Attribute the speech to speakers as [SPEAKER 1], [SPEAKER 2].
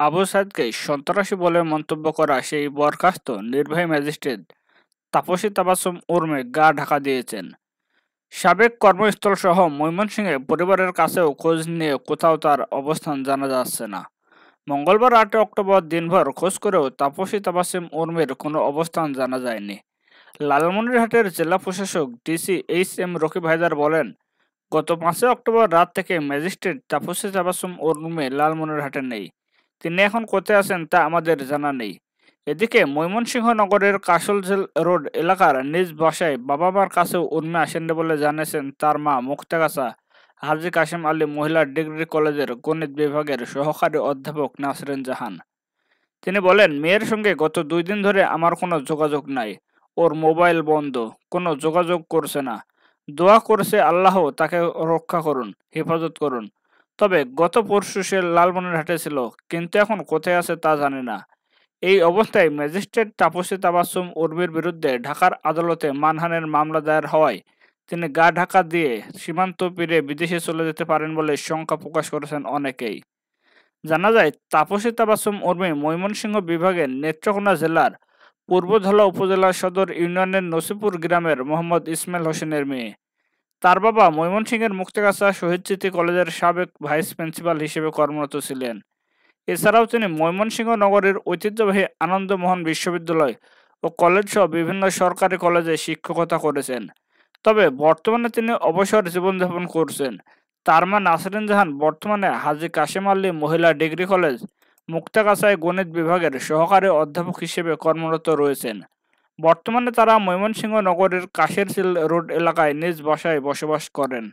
[SPEAKER 1] আবু সাইদকে সন্ত্রাসী বলে মন্তব্য করা সেই বরখাস্ত নির্বাহী ম্যাজিস্ট্রেট তাপসী তাবাসসুম উর্মে গা ঢাকা দিয়েছেন। সাবেক কর্মস্থলসহ ময়মনসিংহে পরিবারের কাছেও খোঁজ নিয়ে কোথাও তার অবস্থান জানা যাচ্ছে না। মঙ্গলবার ৮ অক্টোবর দিনভর খোঁজ করেও তাপসী তাবাসসুম উর্মির কোনো অবস্থান জানা যায়নি। লালমনিরহাটের জেলা প্রশাসক ডিসি এইচ.এম. রকিব হায়দার বলেন, গত ৫ অক্টোবর রাত থেকে ম্যাজিস্ট্রেট তাপসী তাবাসসুম উর্মি লালমনিরহাটে নেই। তিনি এখন কোথায় আছেন তা আমাদের জানা নেই। এদিকে ময়মনসিংহ নগরের কাশলঝিল রোড এলাকার নিজ বাসায় বাবা-মার কাছেও উর্মি আসেননি বলে জানিয়েছেন তার মা মুক্তাগাছা হাজী কাশেম আলী মহিলা ডিগ্রি কলেজের গণিত বিভাগের সহকারী অধ্যাপক নাসরিন জাহান। তিনি বলেন, মেয়ের সঙ্গে গত ২ দিন ধরে আমার কোনো যোগাযোগ নাই। ওর মোবাইল বন্ধ, কোনো যোগাযোগ করছে না। দোয়া করছে আল্লাহ তাকে রক্ষা করুন, হেফাজত করুন। তবে গত পরশু সে লালমনিরহাটে ছিল, কিন্তু এখন কোথায় আছে তা জানি না। এই অবস্থায় ম্যাজিস্ট্রেট তাপসী তাবাসসুম উর্মির বিরুদ্ধে ঢাকার আদালতে মানহানির মামলা দায়ের হওয়ায় তিনি গা ঢাকা দিয়ে সীমান্ত পেরিয়ে বিদেশে চলে যেতে পারেন বলে শঙ্কা প্রকাশ করেছেন অনেকেই। জানা যায়, তাপসী তাবাসসুম উর্মি ময়মনসিংহ বিভাগের নেত্রকোনা জেলার পূর্বধলা উপজেলার সদর ইউনিয়নের নসিপুর গ্রামের মোহাম্মদ ইসমাইল হোসেনের মেয়ে। তার বাবা ময়মনসিংহের মুক্তাগাছা শহীদ স্মৃতি কলেজের সাবেক ভাইস প্রিন্সিপাল হিসেবে কর্মরত ছিলেন। এছাড়াও তিনি ময়মনসিংহ নগরের ঐতিহ্যবাহী আনন্দমোহন বিশ্ববিদ্যালয় ও কলেজসহ বিভিন্ন সরকারি কলেজে শিক্ষকতা করেছেন। তবে বর্তমানে তিনি অবসর জীবনযাপন করছেন। তার মা নাসরিন জাহান বর্তমানে হাজী কাশেম আলী মহিলা ডিগ্রি কলেজ মুক্তাগাছায় গণিত বিভাগের সহকারী অধ্যাপক হিসেবে কর্মরত রয়েছেন। বর্তমানে তারা ময়মনসিংহ নগরের কাশেরঝিল রোড এলাকায় নিজ বাসায় বসবাস করেন।